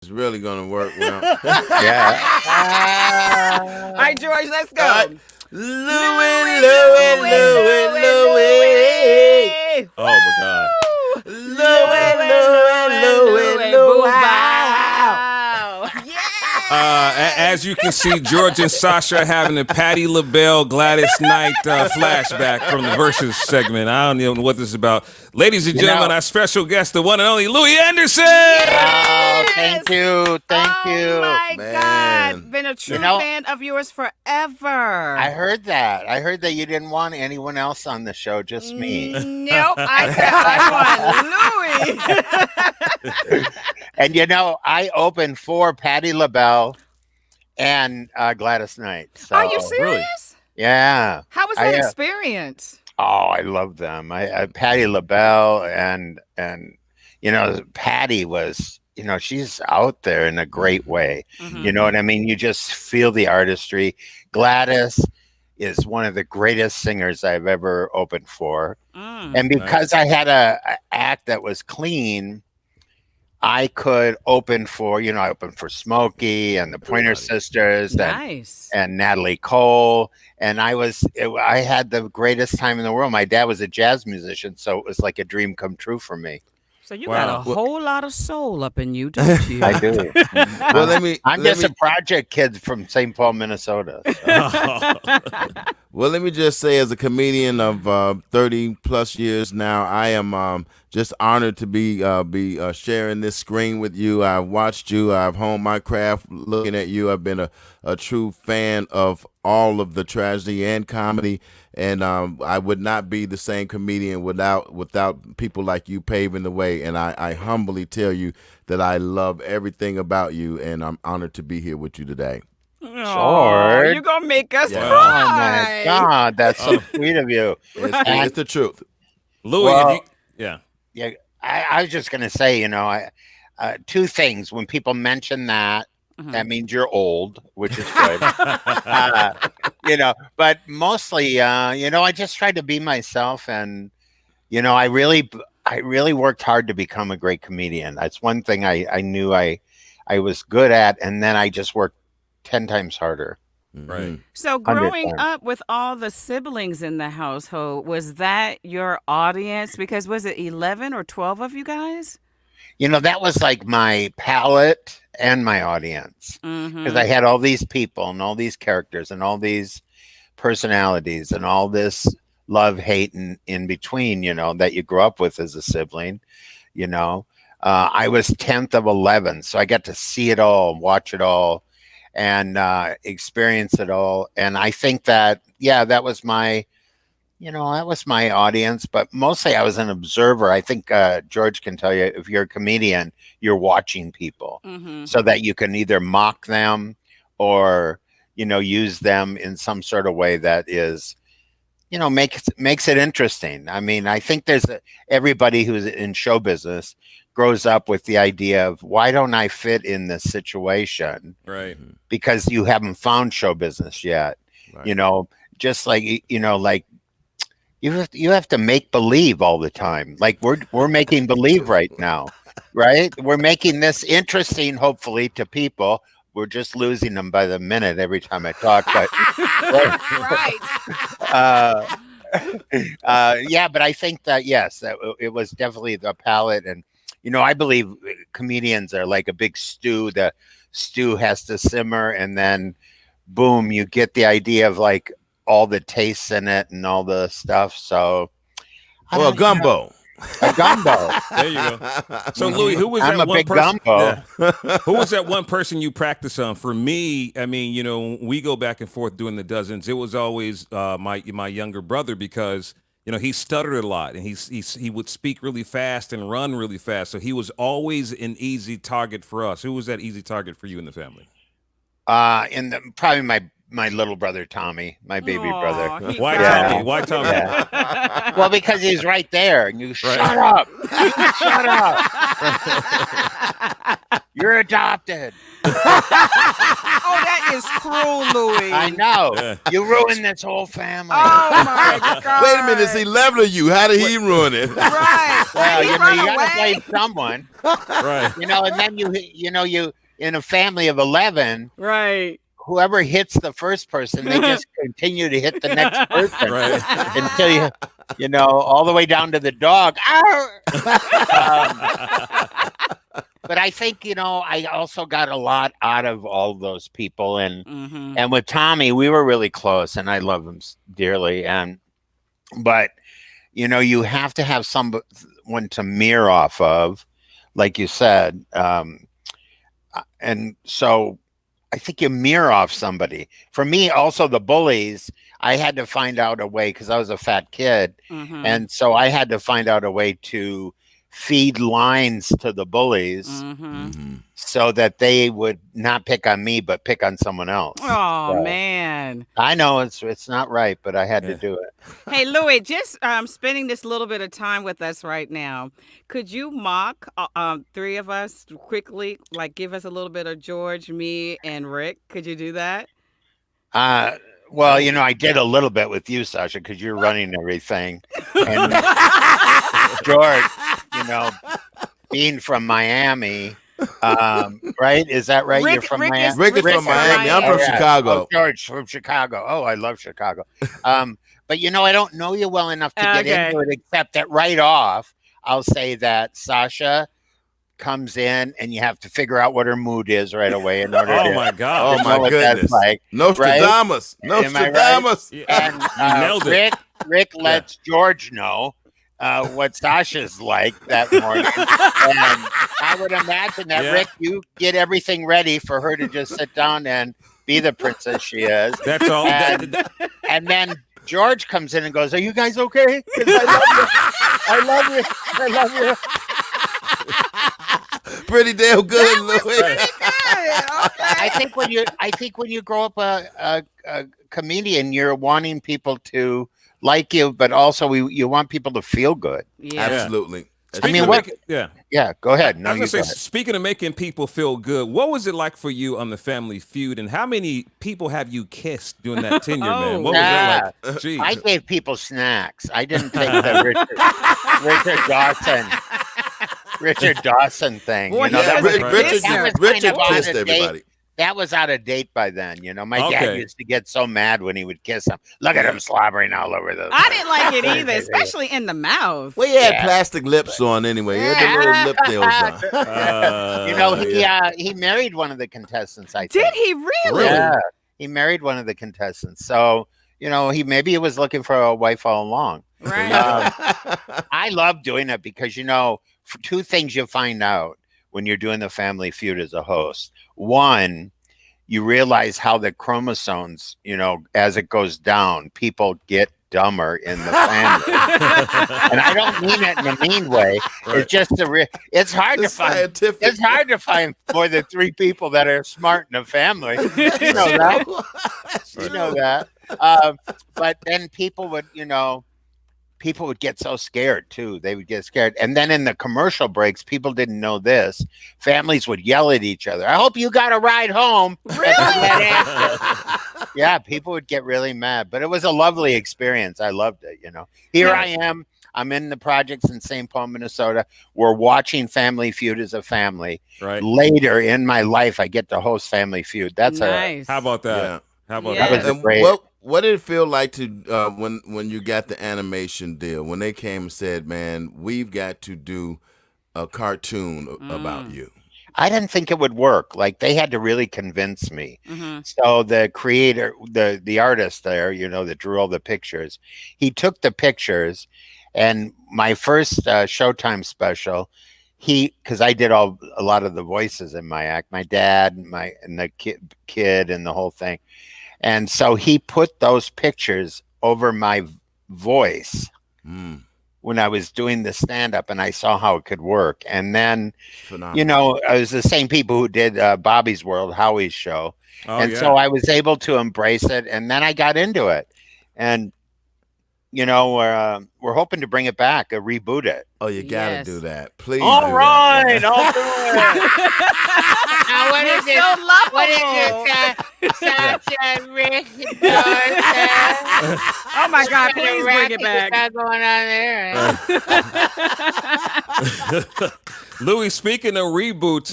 It's really gonna work well. Yeah. All right, George, let's go. All right. Louie, Louie, Louie, Louie. Oh my God. Louie, Louie, Louie, Louie. Wow. As you can see, George and Sasha having a Patti LaBelle Gladys Knight flashback from the Versus segment. I don't even know what this is about. Ladies and gentlemen, our special guest, the one and only Louie Anderson. Oh, thank you. Thank you. Oh, my Man. God. Been a true fan of yours forever. I heard that. I heard that you didn't want anyone else on the show, just me. Nope. I said I want Louie. And I opened for Patti LaBelle and Gladys Knight. So, Are you serious? really? Yeah. How was that experience? Oh, I love them. I Patti LaBelle and Patti was, she's out there in a great way. Mm-hmm. You know what I mean? You just feel the artistry. Gladys is one of the greatest singers I've ever opened for. And because I had a act that was clean, I could open for, I opened for Smokey and the Pointer Sisters and Natalie Cole. And I had the greatest time in the world. My dad was a jazz musician, so it was like a dream come true for me. So you got a whole lot of soul up in you, don't you? I do. Well, I'm just a project kid from St. Paul, Minnesota. So. Well, let me just say, as a comedian of 30 plus years now, I am just honored to be sharing this screen with you. I've watched you. I've honed my craft looking at you. I've been a true fan of all of the tragedy and comedy, and I would not be the same comedian without people like you paving the way. And I humbly tell you that I love everything about you, and I'm honored to be here with you today. George, you're gonna make us cry. Oh my God, that's so sweet of you. It's the truth. Louie, yeah. I was just gonna say, two things. When people mention that, that means you're old, which is good. But mostly, I just tried to be myself, and I really worked hard to become a great comedian. That's one thing I knew I was good at, and then I just worked 10 times harder. Right. So growing up with all the siblings in the household, was that your audience? Because was it 11 or 12 of you guys? That was like my palette and my audience, because I had all these people and all these characters and all these personalities and all this love, hate, and in between, that you grew up with as a sibling. I was 10th of 11, so I got to see it all, watch it all, and experience it all. And I think that, that was my audience, but mostly I was an observer. I think George can tell you, if you're a comedian, you're watching people so that you can either mock them or, use them in some sort of way that is, makes it interesting. I mean, I think everybody who's in show business grows up with the idea of, why don't I fit in this situation? Right. Because you haven't found show business yet. Right. Just like, like you have to make believe all the time. Like we're making believe right now, right? We're making this interesting, hopefully, to people. We're just losing them by the minute every time I talk. But but I think that, yes, that it was definitely the palette. And, I believe comedians are like a big stew. The stew has to simmer, and then boom, you get the idea of like all the tastes in it and all the stuff. So, a gumbo. A gumbo. There you go. So, Louie, who was I'm that a one big person? gumbo. Yeah. Who was that one person you practiced on? For me, I mean, we go back and forth doing the dozens. It was always my younger brother, because he stuttered a lot, and he would speak really fast and run really fast. So he was always an easy target for us. Who was that easy target for you in the family? Probably my little brother Tommy, my baby brother. Why Tommy? Why Tommy? Yeah. Well, because he's right there, and you shut up. You shut up. You're adopted. Oh, that is cruel, Louie. I know. Yeah. You ruined this whole family. Oh my God. Wait a minute, it's 11 of you. How did he ruin it? Right. Well, Did he you run got to away? blame someone. Right. And then you in a family of 11, Right. whoever hits the first person, they just continue to hit the next person Right. until all the way down to the dog. But I think, I also got a lot out of all those people. And with Tommy, we were really close, and I love him dearly. But, you have to have someone to mirror off of, like you said. And so I think you mirror off somebody. For me, also the bullies, I had to find out a way, because I was a fat kid. And so I had to find out a way to feed lines to the bullies so that they would not pick on me, but pick on someone else. Oh, So, man. I know it's not right, but I had to do it. Hey, Louie, just spending this little bit of time with us right now, could you mock three of us quickly? Like, give us a little bit of George, me, and Rick. Could you do that? Well, I did a little bit with you, Sasha, because you're running everything. And George, being from Miami, right? Is that right? Rick- You're from Rick Miami. is- Rick is Rick from is from Miami. I'm Miami. from Chicago. Oh, George from Chicago. Oh, I love Chicago. But I don't know you well enough to get Okay. into it, except that right off, I'll say that Sasha comes in and you have to figure out what her mood is right away in order Oh to my God. Oh know my what that's goodness. like. Nostradamus. Am I right? Nostradamus. Yeah. And You nailed it. Rick lets George know what Sasha's like that morning. And I would imagine that, Yeah. Rick, you get everything ready for her to just sit down and be the princess she is. That's all. And then George comes in and goes, "Are you guys okay? 'Cause I love you. I love you. Pretty damn good, Louis. I think when you grow up a comedian, you're wanting people to like you, but also you want people to feel good. Yeah. Absolutely. Speaking of what- making- yeah. Yeah, go ahead. No, I was you gonna say, go ahead. speaking of making people feel good, what was it like for you on the Family Feud, and how many people have you kissed during that tenure, man? What was that like? Jeez. I gave people snacks. I didn't take the Richard Dawson thing. Boy, Yeah, That was Richard, kind of Richard out of kissed date. everybody. That was out of date by then. My dad Okay. used to get so mad when he would kiss him. Look at him slobbering all over the. I didn't like it either, especially in the mouth. Well, he had Yeah. plastic lips on anyway. He had the little lip nails on. He married one of the contestants. I think. Did he really? Yeah, he married one of the contestants. So he was looking for a wife all along. Right. I love doing it because for two things you find out when you're doing the Family Feud as a host. One, you realize how the chromosomes, as it goes down, people get dumber in the family. And I don't mean it in a mean way. Right. It's just it's hard It's to find. scientific. It's hard to find more than 3 people that are smart in a family. You know that. You know that. But then people would get so scared too. They would get scared. And then in the commercial breaks, people didn't know this. Families would yell at each other. I hope you got a ride home. Yeah, people would get really mad. But it was a lovely experience. I loved it, Here I am. I'm in the projects in St. Paul, Minnesota. We're watching Family Feud as a family. Right. Later in my life, I get to host Family Feud. That's nice. How about that? Yeah. How about Yeah. that? That was great. What did it feel like to when you got the animation deal? When they came and said, "Man, we've got to do a cartoon about you." I didn't think it would work. Like they had to really convince me. So the creator, the artist there, that drew all the pictures, he took the pictures, and my first Showtime special, because I did a lot of the voices in my act, my dad, and the kid, and the whole thing, and so he put those pictures over my voice. When I was doing the stand-up, and I saw how it could work. And then, Phenomenal. it was the same people who did Bobby's World, Howie's show. Oh, So I was able to embrace it, and then I got into it. And, we're hoping to bring it back, reboot it. Oh, you gotta Yes. do that. Please. All do right, that. I'll do it. Now, what You're so lovable. What is it, Sasha, Rick, Oh my God! Please bring it back. What's going on there? Louie, speaking of reboots,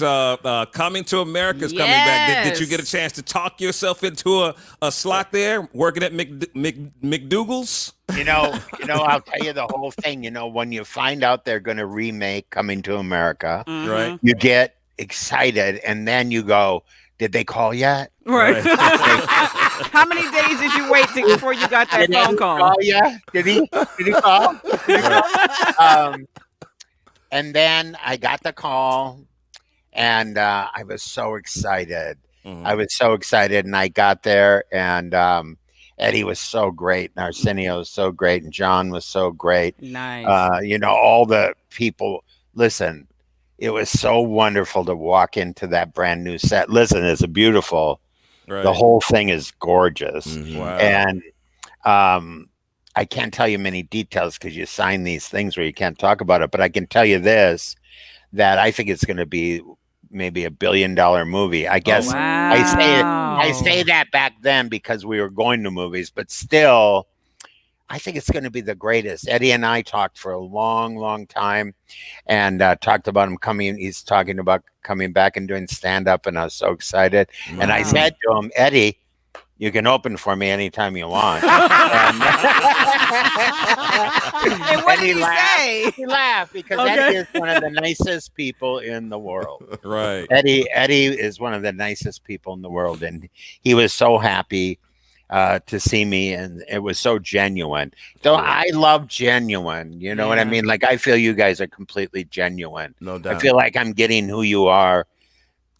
Coming to America is coming back. Did you get a chance to talk yourself into a slot there, working at McDougal's? I'll tell you the whole thing. When you find out they're going to remake Coming to America, right? You get excited, and then you go, "Did they call yet?" Right. How many days did you wait before you got that phone call? Call yet? Did he call? And then I got the call, and I was so excited. Mhm. I was so excited, and I got there, and Eddie was so great, and Arsenio was so great, and John was so great. Nice. All the people. Listen, it was so wonderful to walk into that brand new set. Listen, it's a beautiful. Right. The whole thing is gorgeous, Wow. and I can't tell you many details because you sign these things where you can't talk about it. But I can tell you this: that I think it's going to be maybe $1 billion movie. I guess wow. I say that back then because we were going to movies, but still, I think it's going to be the greatest. Eddie and I talked for a long, long time, and talked about him coming. He's talking about coming back and doing stand up, and I was so excited. Wow. And I said to him, Eddie, you can open for me anytime you want. And what did he say? He laughed because Eddie is one of the nicest people in the world. Right. Eddie is one of the nicest people in the world, and he was so happy to see me, and it was so genuine. So I love genuine. You know what I mean? Like, I feel you guys are completely genuine. No doubt. I feel like I'm getting who you are.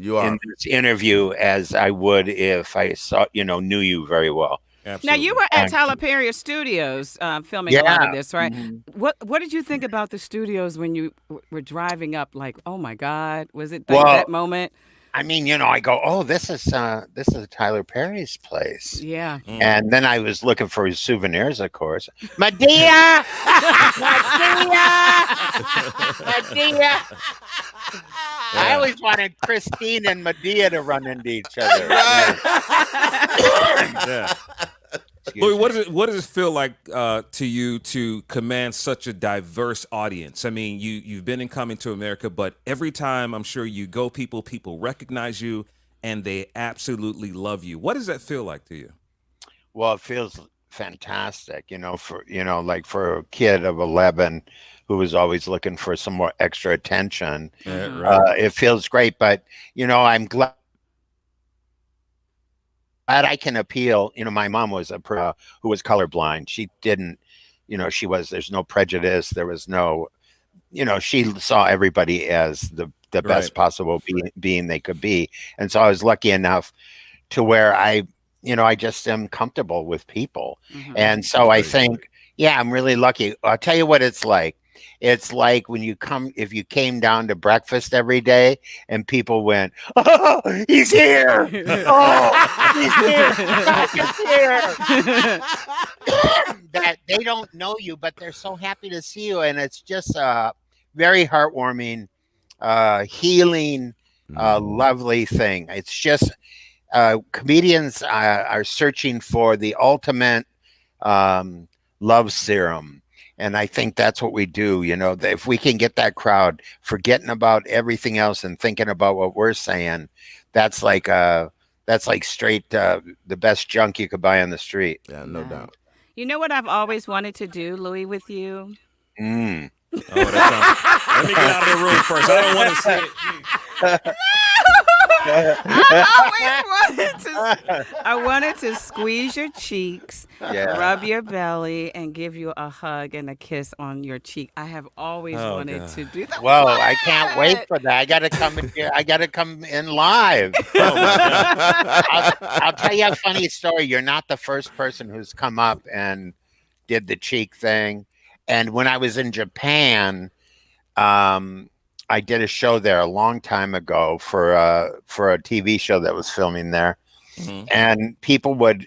You are in this interview as I would if I knew you very well. Absolutely. Now, you were at Tyler Perry Studios filming a lot of this, right? Mm-hmm. What did you think about the studios when you were driving up? Like, oh my God, was it that moment? I mean, I go, oh, this is Tyler Perry's place. Yeah. And then I was looking for his souvenirs, of course. Medea! Medea! I always wanted Christine and Medea to run into each other. Yeah. Louie, what does it feel like to you to command such a diverse audience? I mean, you've been in Coming to America, but every time I'm sure you go, people recognize you and they absolutely love you. What does that feel like to you? Well, it feels fantastic, for a kid of 11 who was always looking for some more extra attention. Yeah, right. It feels great, but I'm glad I can appeal. My mom was who was colorblind. She didn't, there's no prejudice. There was no, she saw everybody as the best possible being they could be. And so I was lucky enough to where I just am comfortable with people. Mm-hmm. And so I think, I'm really lucky. I'll tell you what it's like. It's like if you came down to breakfast every day and people went, oh, he's here. Oh, he's here. He's here. That they don't know you, but they're so happy to see you. And it's just a very heartwarming, healing, lovely thing. It's just comedians are searching for the ultimate love serum. And I think that's what we do, if we can get that crowd forgetting about everything else and thinking about what we're saying, that's like straight the best junk you could buy on the street. Yeah, no doubt. You know what I've always wanted to do, Louie, with you? Oh, let me get out of the room first. I don't want to say it. I wanted to squeeze your cheeks, rub your belly, and give you a hug and a kiss on your cheek. I have always wanted to do that. Whoa, I can't wait for that. I got to come in here. I got to come in live. I'll tell you a funny story. You're not the first person who's come up and did the cheek thing. And when I was in Japan, I did a show there a long time ago for a TV show that was filming there, and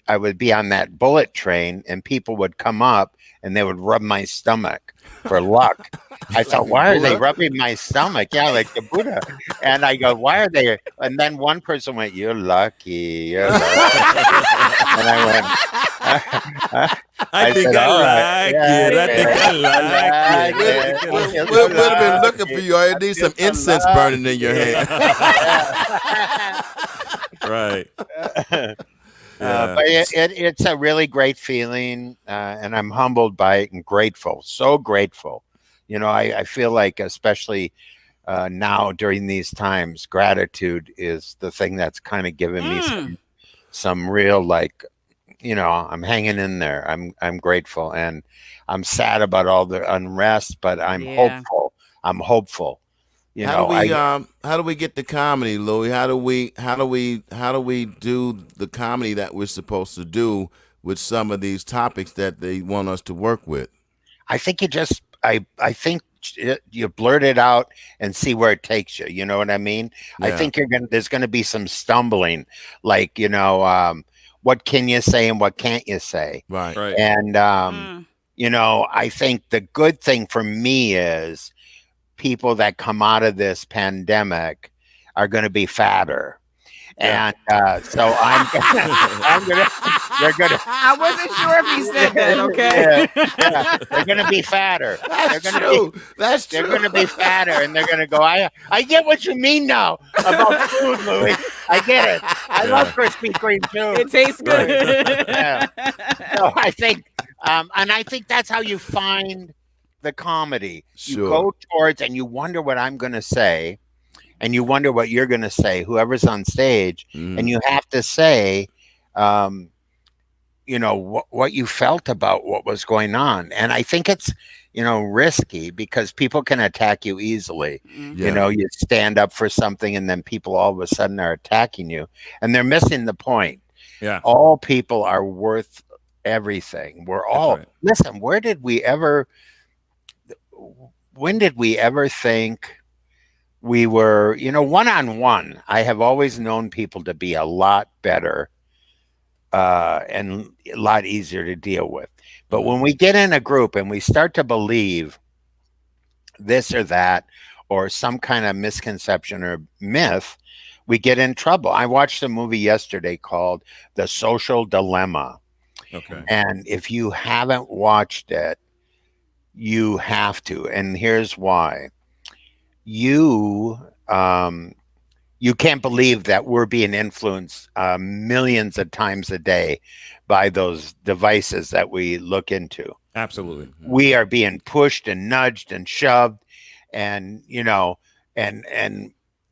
I would be on that bullet train, and people would come up and they would rub my stomach for luck. I thought, why are they rubbing my stomach? Yeah, like the Buddha. And I go, why are they? And then one person went, "You're lucky. You're lucky." And I went, I think said, I "All like right, it. I think I like it. We'd have been looking for you. I need some incense burning in your hand. Right. But it's a really great feeling, and I'm humbled by it and grateful, so grateful. You know, I feel like, especially now during these times, gratitude is the thing that's kind of given me some real, like, you know, I'm hanging in there. I'm grateful, and I'm sad about all the unrest, but I'm hopeful. I'm hopeful. You know, how do we get the comedy, Louie? How do we do the comedy that we're supposed to do with some of these topics that they want us to work with? I think I think you blurt it out and see where it takes you. You know what I mean? Yeah. I think there's gonna be some stumbling, like, you know, what can you say and what can't you say? Right. And you know, I think the good thing for me is people that come out of this pandemic are going to be fatter. Yeah. And so they're gonna. I wasn't sure if he said that. Okay. Yeah, they're gonna be fatter. That's true. They're gonna be fatter, and they're gonna go. I get what you mean now about food, Louie. I get it. I love Krispy Kreme too. It tastes good. Yeah. So I think, and I think that's how you find the comedy. Sure. You go towards, and you wonder what I'm gonna say. And you wonder what you're going to say, whoever's on stage, and you have to say, you know, what you felt about what was going on. And I think it's, you know, risky because people can attack you easily. Yeah. You know, you stand up for something and then people all of a sudden are attacking you, and they're missing the point. Yeah. All people are worth everything. We're all, listen, when did we ever think we were, you know, one-on-one? I have always known people to be a lot better and a lot easier to deal with. But when we get in a group and we start to believe this or that, or some kind of misconception or myth, we get in trouble. I watched a movie yesterday called The Social Dilemma. Okay. And if you haven't watched it, you have to. And here's why. You can't believe that we're being influenced millions of times a day by those devices that we look into. Absolutely. We are being pushed and nudged and shoved, and, you know, and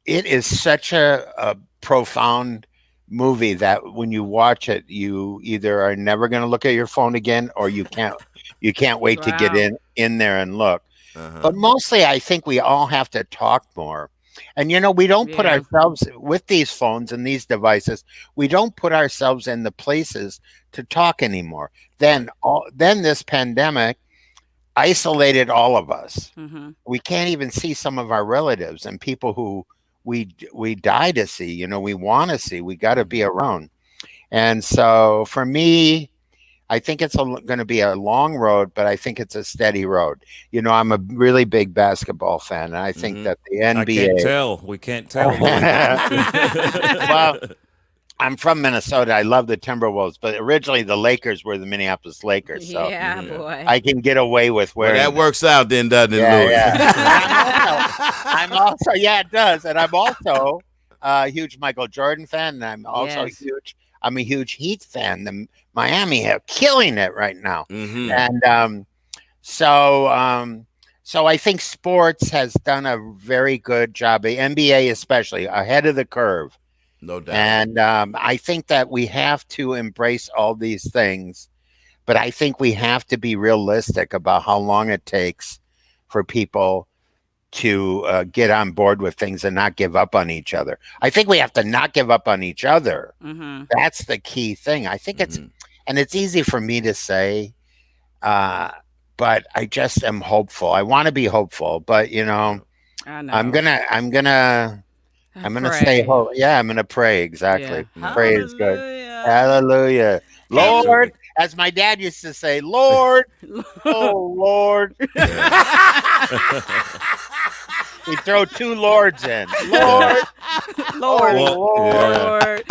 it is such a profound movie that when you watch it, you either are never going to look at your phone again, or you can't wait to get in there and look. But mostly, I think we all have to talk more. And, you know, we don't put ourselves with these phones and these devices. We don't put ourselves in the places to talk anymore. Then this pandemic isolated all of us. We can't even see some of our relatives and people who we die to see, you know, we want to see. We got to be around. And so for me, I think it's going to be a long road, but I think it's a steady road. You know, I'm a really big basketball fan, and I think that the NBA. I can't tell. We can't tell. Well, I'm from Minnesota. I love the Timberwolves, but originally the Lakers were the Minneapolis Lakers. So yeah, boy. I can get away with wearing. Well, that works out then, doesn't it, Louie? Yeah. I'm also, it does. And I'm also a huge Michael Jordan fan, and I'm also I'm a huge Heat fan. The Miami are killing it right now. And so I think sports has done a very good job, the NBA especially, ahead of the curve. No doubt. And I think that we have to embrace all these things, but I think we have to be realistic about how long it takes for people to get on board with things and not give up on each other. I think we have to not give up on each other. That's the key thing. I think it's easy for me to say, but I just am hopeful. I want to be hopeful, but, you know, I know. I'm gonna I'm going to say, I'm going to pray. Exactly. Yeah. Pray is good. Hallelujah. Hallelujah. Lord, Absolutely. as my dad used to say, Lord, oh, Lord. He'd throw 2 lords in. Lord, Lord, oh, Lord. Lord.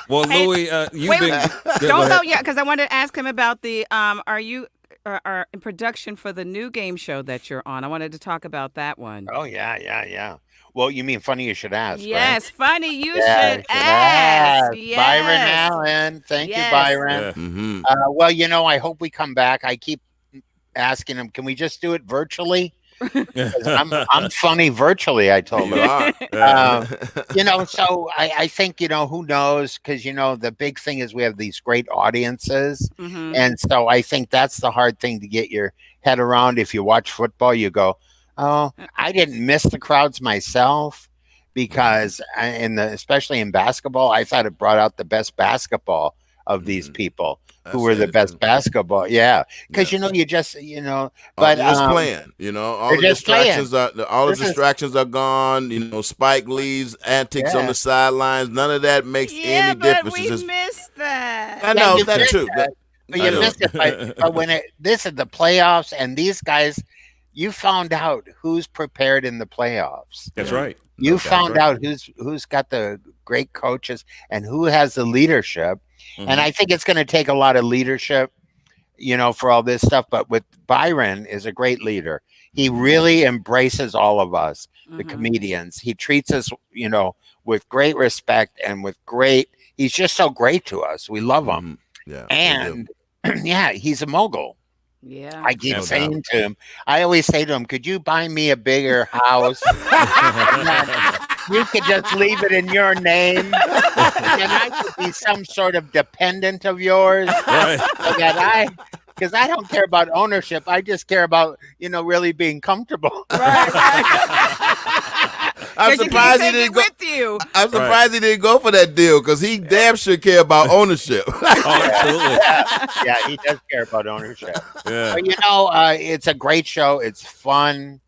Well, Hey, Louie, you've wait, been. Don't go yet, because I wanted to ask him about the. Are you are in production for the new game show that you're on? I wanted to talk about that one. Oh, yeah. Well, you mean funny you should ask, Yes, right? funny you Yeah, should ask. Byron Yes. Allen. Thank you, Yes. Byron. Yeah. Mm-hmm. Well, I hope we come back. I keep asking him, can we just do it virtually? 'Cause I'm funny virtually, I told You him. are. So I think, who knows? Because, the big thing is we have these great audiences. Mhm. And so I think that's the hard thing to get your head around. If you watch football, you go, oh, I didn't miss the crowds myself, because especially in basketball, I thought it brought out the best basketball of these people who were the best basketball. Yeah. Because, you just, but they're just playing, all the distractions are gone. Spike Lee's antics on the sidelines, none of that makes any difference. But we missed that. I know that's true. But you missed it. But when this is the playoffs, and these guys, you found out who's prepared in the playoffs. That's right. You found out who's got the great coaches and who has the leadership. And I think it's going to take a lot of leadership, for all this stuff. But with Byron is a great leader. He really embraces all of us, the comedians. He treats us, with great respect and he's just so great to us. We love him. Yeah. And he's a mogul. Yeah. I keep saying to him, I always say to him, could you buy me a bigger house? You could just leave it in your name. And I could be some sort of dependent of yours. Right. Because I don't care about ownership. I just care about, really being comfortable. I'm surprised he didn't go with you. I'm surprised he didn't go for that deal, because he damn sure care about ownership. Absolutely. Yeah, he does care about ownership. Yeah. But, it's a great show. It's fun.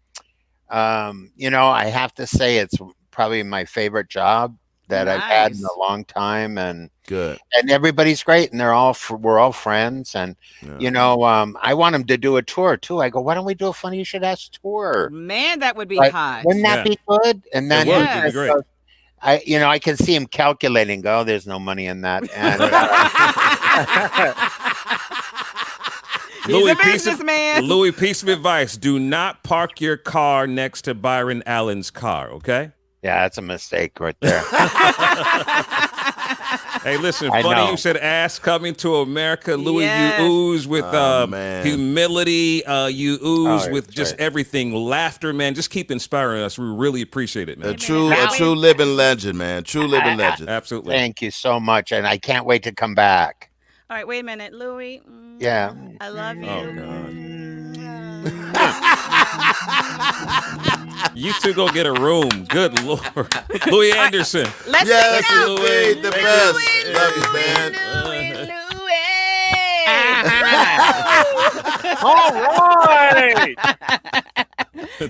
I have to say it's probably my favorant job that I've had in a long time, and good. And everybody's great, and we're all friends, and I want them to do a tour too. I go, why don't we do a Funny You Should Ask tour? Man, that would be hot. Wouldn't that be good? And then it'd be great. I can see him calculating. Go, there's no money in that. And He's a businessman. Louie, piece of advice: do not park your car next to Byron Allen's car. Okay. Yeah, that's a mistake right there. Hey, listen, funny you should ask. Coming to America, Louie, you ooze with humility. You ooze with just everything. Laughter, man. Just keep inspiring us. We really appreciate it, man. A true living legend, man. True living legend. Absolutely. Thank you so much, and I can't wait to come back. All right, wait a minute, Louie. Yeah. I love you. Oh, God. You two go get a room. Good Lord. Louie Anderson. Let's yes, sing it out. Louie, the best. Love you, man. All right.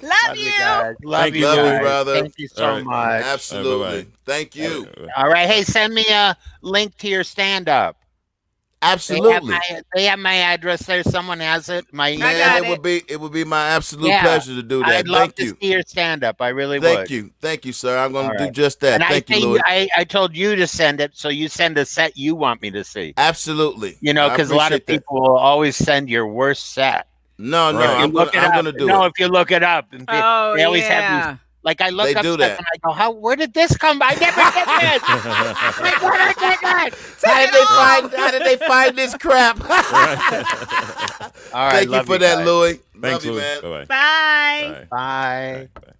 Love you. Guys. Love you, Louie, brother. Thank you so much. Absolutely. Thank you. All right. Hey, send me a link to your stand-up. Absolutely. They have my address there. Someone has it. It would be my absolute pleasure to do that. I'd love to see your stand-up. I really would. Thank you, sir. I'm going to do just that. And Thank you, Louie. I told you to send it, so you send a set you want me to see. Absolutely. Because a lot of people will always send your worst set. No, I'm going to do it. No, if you look it up, and they always have these. Like I look up stuff and I go, where did this come? I never did this. Like, where did I get that? How did they find this crap? All right. Thank you for that, Louie. Thanks, Love you, Louie. man. Bye-bye. Bye. Bye. Bye.